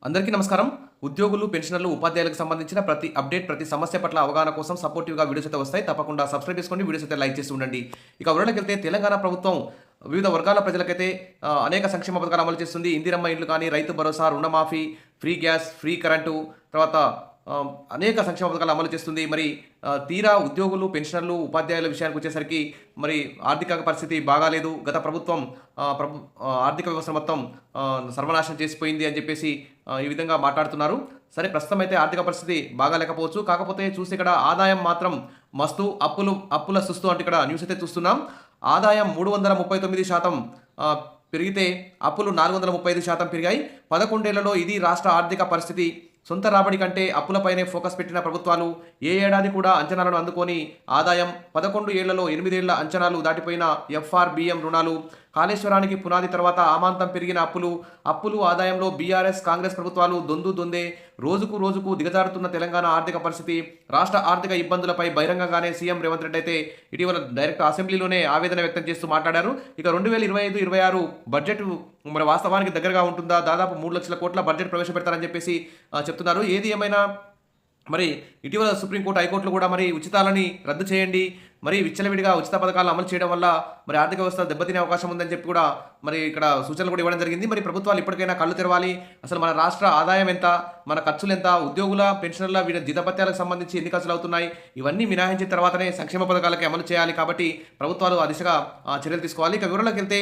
అందరికీ నమస్కారం. ఉద్యోగులు, పెన్షనర్లు, ఉపాధ్యాయులకు సంబంధించిన ప్రతి అప్డేట్, ప్రతి సమస్య పట్ల అవగాహన కోసం సపోర్టివ్‌గా వీడియోస్ అయితే వస్తాయి. తప్పకుండా సబ్స్క్రైబ్ చేసుకోండి. వీడియోస్ అయితే లైక్ చేస్తూ ఉండండి. ఇక వివరాలకెళ్తే తెలంగాణ ప్రభుత్వం వివిధ వర్గాల ప్రజలకైతే అనేక సంక్షేమ పథకాలు అమలు చేస్తుంది. ఇందిరమ్మ ఇండ్లు కానీ, రైతు భరోసా, రుణమాఫీ, ఫ్రీ గ్యాస్, ఫ్రీ కరెంటు, తర్వాత అనేక సంక్షేమ పథకాలు అమలు చేస్తుంది. మరి తీరా ఉద్యోగులు, పెన్షనర్లు, ఉపాధ్యాయుల విషయానికి వచ్చేసరికి మరి ఆర్థిక పరిస్థితి బాగాలేదు. గత ప్రభుత్వం ఆర్థిక వ్యవస్థ మొత్తం సర్వనాశనం చేసిపోయింది అని చెప్పేసి ఈ విధంగా మాట్లాడుతున్నారు. సరే, ప్రస్తుతం అయితే ఆర్థిక పరిస్థితి బాగాలేకపోవచ్చు. కాకపోతే చూస్తే ఇక్కడ ఆదాయం మాత్రం మస్తు, అప్పుల సుస్తు అంటే ఇక్కడ న్యూస్ అయితే చూస్తున్నాం. ఆదాయం 339% పెరిగితే అప్పులు 435% పెరిగాయి. 11 ఏళ్లలో ఇది రాష్ట్ర ఆర్థిక పరిస్థితి. సొంత రాబడి కంటే అప్పులపైనే ఫోకస్ పెట్టిన ప్రభుత్వాలు ఏ ఏడాది కూడా అంచనాలను అందుకొని ఆదాయం 11 ఏళ్లలో 8 ఏళ్ల అంచనాలు దాటిపోయిన ఎఫ్ఆర్బిఎం రుణాలు, కాళేశ్వరానికి పునాది తర్వాత ఆమాంతం పెరిగిన అప్పులు ఆదాయంలో బీఆర్ఎస్ కాంగ్రెస్ ప్రభుత్వాలు దొందే. రోజుకు రోజుకు దిగజారుతున్న తెలంగాణ ఆర్థిక పరిస్థితి, రాష్ట్ర ఆర్థిక ఇబ్బందులపై బహిరంగంగానే సీఎం రేవంత్ రెడ్డి అయితే ఇటీవల డైరెక్ట్ అసెంబ్లీలోనే ఆవేదన వ్యక్తం చేస్తూ మాట్లాడారు. ఇక 2025-26 బడ్జెట్ మరి వాస్తవానికి దగ్గరగా ఉంటుందా? దాదాపు 3 లక్షల కోట్ల బడ్జెట్ ప్రవేశపెడతారని చెప్పేసి చెప్తున్నారు. ఏది ఏమైనా మరి ఇటీవల సుప్రీంకోర్టు, హైకోర్టులు కూడా మరి ఉచితాలని రద్దు చేయండి, మరి విచ్చలవిడిగా ఉచిత పథకాలను అమలు చేయడం వల్ల మరి ఆర్థిక వ్యవస్థ దెబ్బతినే అవకాశం ఉందని చెప్పి కూడా మరి ఇక్కడ సూచనలు కూడా ఇవ్వడం జరిగింది. మరి ప్రభుత్వాలు ఇప్పటికైనా కళ్ళు తెరవాలి. అసలు మన రాష్ట్ర ఆదాయం ఎంత, మన ఖర్చులు ఎంత, ఉద్యోగుల, పెన్షనర్ల వీళ్ళ జీతభత్యాలకు సంబంధించి ఎన్ని ఖర్చులు అవుతున్నాయి, ఇవన్నీ మినహాయించిన తర్వాతనే సంక్షేమ పథకాలకి అమలు చేయాలి. కాబట్టి ప్రభుత్వాలు ఆ దిశగా చర్యలు తీసుకోవాలి. ఇక వివరాలకు వెళ్తే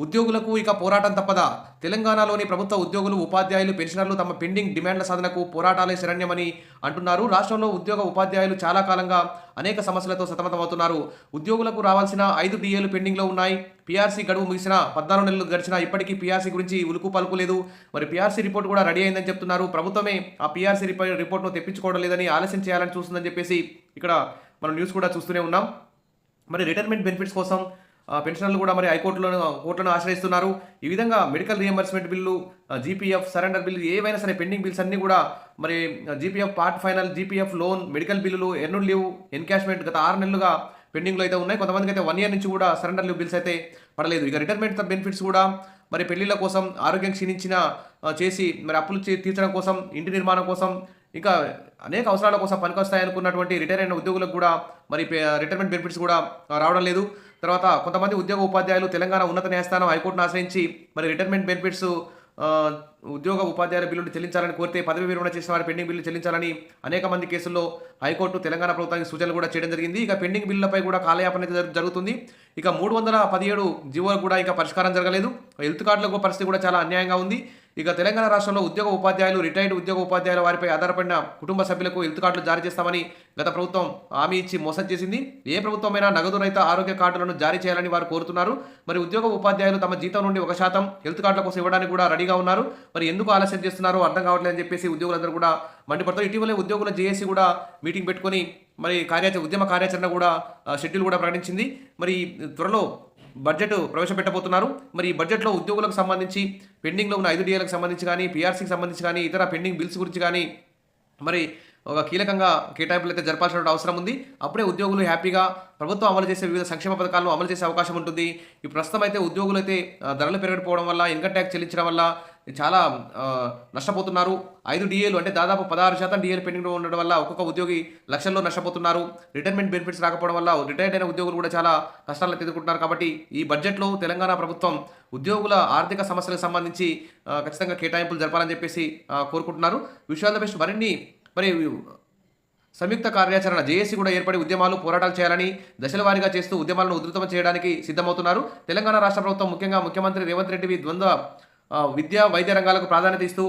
ఉద్యోగులకు ఇక పోరాటం తప్పదా? తెలంగాణలోని ప్రభుత్వ ఉద్యోగులు, ఉపాధ్యాయులు, పెన్షనర్లు తమ పెండింగ్ డిమాండ్ల సాధనకు పోరాటాలే శరణ్యమని అంటున్నారు. రాష్ట్రంలో ఉద్యోగ ఉపాధ్యాయులు చాలా కాలంగా అనేక సమస్యలతో సతమతమవుతున్నారు. ఉద్యోగులకు రావాల్సిన 5 డిఏలు పెండింగ్లో ఉన్నాయి. పీఆర్సీ గడువు ముగిసిన 14 నెలలు గడిచినా ఇప్పటికీ పీఆర్సీ గురించి ఉలుకు పలుకు లేదు. మరి పీఆర్సీ రిపోర్ట్ కూడా రెడీ అయిందని చెప్తున్నారు. ప్రభుత్వమే ఆ పీఆర్సీ రిపోర్ట్ను తెప్పించుకోవడం లేదని, ఆలస్యం చేయాలని చూస్తుందని చెప్పేసి ఇక్కడ మనం న్యూస్ కూడా చూస్తూనే ఉన్నాం. మరి రిటైర్మెంట్ బెనిఫిట్స్ కోసం పెన్షనర్లు కూడా మరి కోర్టులను ఆశ్రయిస్తున్నారు. ఈ విధంగా medical reimbursement bill, GPF surrender bill, ఏవైనా సరే పెండింగ్ బిల్స్ అన్నీ కూడా మరి GPF part final, GPF loan, medical బిల్లులు, ఎర్నుడ్ లీవ్, ఎన్కాష్మెంట్ గత 6 నెలలుగా పెండింగ్లో అయితే ఉన్నాయి. కొంతమందికి అయితే 1 ఇయర్ నుంచి కూడా సరెండర్ లీవ్ బిల్స్ అయితే పడలేదు. ఇక రిటైర్మెంట్ బెనిఫిట్స్ కూడా మరి పెళ్లిళ్ళ కోసం, ఆరోగ్యం క్షీణించిన చేసి మరి అప్పులు తీర్చడం కోసం, ఇంటి నిర్మాణం కోసం, ఇంకా అనేక అవసరాల కోసం పనికొస్తాయనుకున్నటువంటి రిటైర్ అయిన ఉద్యోగులకు కూడా మరి రిటైర్మెంట్ బెనిఫిట్స్ కూడా రావడం లేదు. తర్వాత కొంతమంది ఉద్యోగ ఉపాధ్యాయులు తెలంగాణ ఉన్నత న్యాయస్థానం, హైకోర్టును ఆశ్రయించి మరి రిటైర్మెంట్ బెనిఫిట్స్, ఉద్యోగ ఉపాధ్యాయుల బిల్లును చెల్లించాలని కోరితే పదవి విరమణ చేసిన వారి పెండింగ్ బిల్లు చెల్లించాలని అనేక మంది కేసుల్లో హైకోర్టు తెలంగాణ ప్రభుత్వానికి సూచనలు కూడా చేయడం జరిగింది. ఇక పెండింగ్ బిల్లులపై కూడా కాలయాపన జరుగుతుంది. ఇక 317 జీవోలకు కూడా ఇంకా పరిష్కారం జరగలేదు. హెల్త్ కార్డులకు పరిస్థితి కూడా చాలా అన్యాయంగా ఉంది. ఇక తెలంగాణ రాష్ట్రంలో ఉద్యోగ ఉపాధ్యాయులు, రిటైర్డ్ ఉద్యోగ ఉపాధ్యాయుల వారిపై ఆధారపడిన కుటుంబ సభ్యులకు హెల్త్ కార్డులు జారీ చేస్తామని గత ప్రభుత్వం హామీ ఇచ్చి మోసం చేసింది. ఏ ప్రభుత్వమైనా నగదు రహిత ఆరోగ్య కార్డులను జారీ చేయాలని వారు కోరుతున్నారు. మరి ఉద్యోగ ఉపాధ్యాయులు తమ జీతం నుండి 1% హెల్త్ కార్డుల కోసం ఇవ్వడానికి కూడా రెడీగా ఉన్నారు. మరి ఎందుకు ఆలస్యం చేస్తున్నారో అర్థం కావట్లేదని చెప్పేసి ఉద్యోగులందరూ కూడా మండిపడతారు. ఇటీవలే ఉద్యోగుల జేఏసీ కూడా మీటింగ్ పెట్టుకొని మరి ఉద్యమ కార్యాచరణ కూడా షెడ్యూల్ కూడా ప్రకటించింది. మరి త్వరలో బడ్జెట్ ప్రవేశపెట్టబోతున్నారు. మరి ఈ బడ్జెట్లో ఉద్యోగులకు సంబంధించి పెండింగ్లో ఉన్న 5 డిఏలకు సంబంధించి కానీ, పీఆర్సీకి సంబంధించి కానీ, ఇతర పెండింగ్ బిల్స్ గురించి కానీ మరి ఒక కీలకంగా కేటాయింపులు అయితే జరపాల్సిన అవసరం ఉంది. అప్పుడే ఉద్యోగులు హ్యాపీగా ప్రభుత్వం అమలు చేసే వివిధ సంక్షేమ పథకాలను అమలు చేసే అవకాశం ఉంటుంది. ఈ ప్రస్తుతం అయితే ఉద్యోగులు అయితే ధరలు పెరగకపోవడం వల్ల, ఇన్కమ్ ట్యాక్స్ చెల్లించడం వల్ల చాలా నష్టపోతున్నారు. 5 డిఏలు అంటే దాదాపు 16% డిఏలు పెండింగ్లో ఉండడం వల్ల ఒక్కొక్క ఉద్యోగి లక్షల్లో నష్టపోతున్నారు. రిటైర్మెంట్ బెనిఫిట్స్ రాకపోవడం వల్ల రిటైర్డ్ అయిన ఉద్యోగులు కూడా చాలా కష్టాలను ఎదుర్కొంటున్నారు. కాబట్టి ఈ బడ్జెట్లో తెలంగాణ ప్రభుత్వం ఉద్యోగుల ఆర్థిక సమస్యలకు సంబంధించి ఖచ్చితంగా కేటాయింపులు జరపాలని చెప్పేసి కోరుకుంటున్నారు. విషయాల బెస్ట్ మరిన్ని మరి సంయుక్త కార్యాచరణ జేఏసీ కూడా ఏర్పడి ఉద్యమాలు, పోరాటాలు చేయాలని దశల వారీగా చేస్తూ ఉద్యమాలను ఉధృతం చేయడానికి సిద్ధమవుతున్నారు. తెలంగాణ రాష్ట్ర ప్రభుత్వం ముఖ్యంగా ముఖ్యమంత్రి రేవంత్ రెడ్డి ద్వంద్వ విద్యా, వైద్య రంగాలకు ప్రాధాన్యత ఇస్తూ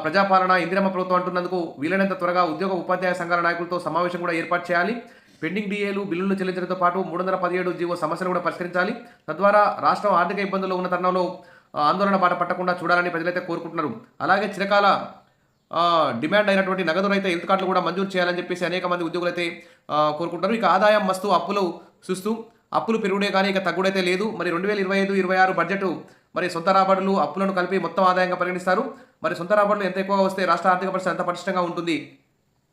ప్రజాపాలన, ఇందిరమ్మ ప్రభుత్వం అంటున్నందుకు వీలైనంత త్వరగా ఉద్యోగ ఉపాధ్యాయ సంఘాల నాయకులతో సమావేశం కూడా ఏర్పాటు చేయాలి. పెండింగ్ డిఏలు, బిల్లులు చెల్లించడంతో పాటు 317 జీవో సమస్యలు కూడా పరిష్కరించాలి. తద్వారా రాష్ట్రం ఆర్థిక ఇబ్బందుల్లో ఉన్న తరుణంలో ఆందోళన బాట పట్టకుండా చూడాలని ప్రజలైతే కోరుకుంటున్నారు. అలాగే చిరకాల డిమాండ్ అయినటువంటి నగదు రహిత హెల్త్ కార్డులు కూడా మంజూరు చేయాలని చెప్పేసి అనేక మంది ఉద్యోగులైతే కోరుకుంటారు. ఇక ఆదాయం మస్తు, అప్పులు చూస్తూ అప్పులు పెరుగుడే కానీ ఇక తగ్గుడైతే లేదు. మరి 2025-26 బడ్జెట్ మరి సొంత రాబడులు, అప్పులను కలిపి మొత్తం ఆదాయంగా పరిగణిస్తారు. మరి సొంత రాబడులు ఎంత ఎక్కువగా వస్తే రాష్ట్ర ఆర్థిక పరిస్థితి అంత పటిష్టంగా ఉంటుంది.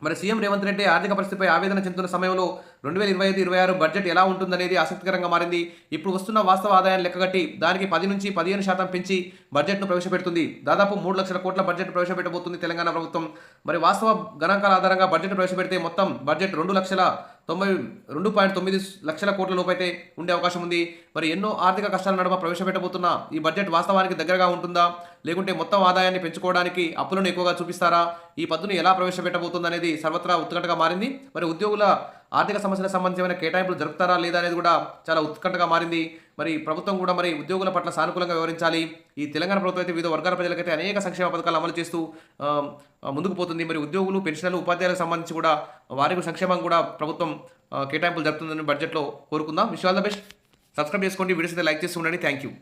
మరి సీఎం రేవంత్ రెడ్డి ఆర్థిక పరిస్థితిపై ఆవేదన చెందుతున్న సమయంలో 2025-26 బడ్జెట్ ఎలా ఉంటుందనేది ఆసక్తికరంగా మారింది. ఇప్పుడు వస్తున్న వాస్తవ ఆదాయాన్ని లెక్కగట్టి దానికి 10 నుంచి 15% పెంచి బడ్జెట్ను ప్రవేశపెడుతుంది. దాదాపు 3 లక్షల కోట్ల బడ్జెట్ ప్రవేశపెట్టబోతుంది తెలంగాణ ప్రభుత్వం. మరి వాస్తవ గణాంకాల ఆధారంగా బడ్జెట్ ప్రవేశపెడితే మొత్తం బడ్జెట్ 2,92.9 లక్షల కోట్ల లోపైతే ఉండే అవకాశం ఉంది. మరి ఎన్నో ఆర్థిక కష్టాల నడుమ ప్రవేశపెట్టబోతున్న ఈ బడ్జెట్ వాస్తవానికి దగ్గరగా ఉంటుందా, లేకుంటే మొత్తం ఆదాయాన్ని పెంచుకోవడానికి అప్పులను ఎక్కువగా చూపిస్తారా, ఈ పద్దును ఎలా ప్రవేశపెట్టబోతుంది అనేది సర్వత్రా ఉత్కంఠగా మారింది. మరి ఉద్యోగుల ఆర్థిక సమస్యలకు సంబంధించిన కేటాయింపులు జరుపుతారా లేదా అనేది కూడా చాలా ఉత్కంఠగా మారింది. మరి ప్రభుత్వం కూడా మరి ఉద్యోగుల పట్ల సానుకూలంగా వ్యవహరించాలి. ఈ తెలంగాణ ప్రభుత్వం అయితే వివిధ వర్గాల ప్రజలకైతే అనేక సంక్షేమ పథకాలు అమలు చేస్తూ ముందుకు పోతుంది. మరి ఉద్యోగులు, పెన్షనర్లు, ఉపాధ్యాయులకు సంబంధించి కూడా వారికి సంక్షేమం కూడా ప్రభుత్వం కేటాయింపులు జరుపుతుందని బడ్జెట్లో కోరుకుందాం. Wish all the best. Subscribe చేసుకోండి, వీడియోస్ అయితే లైక్ చేస్తూ ఉండండి. Thank you.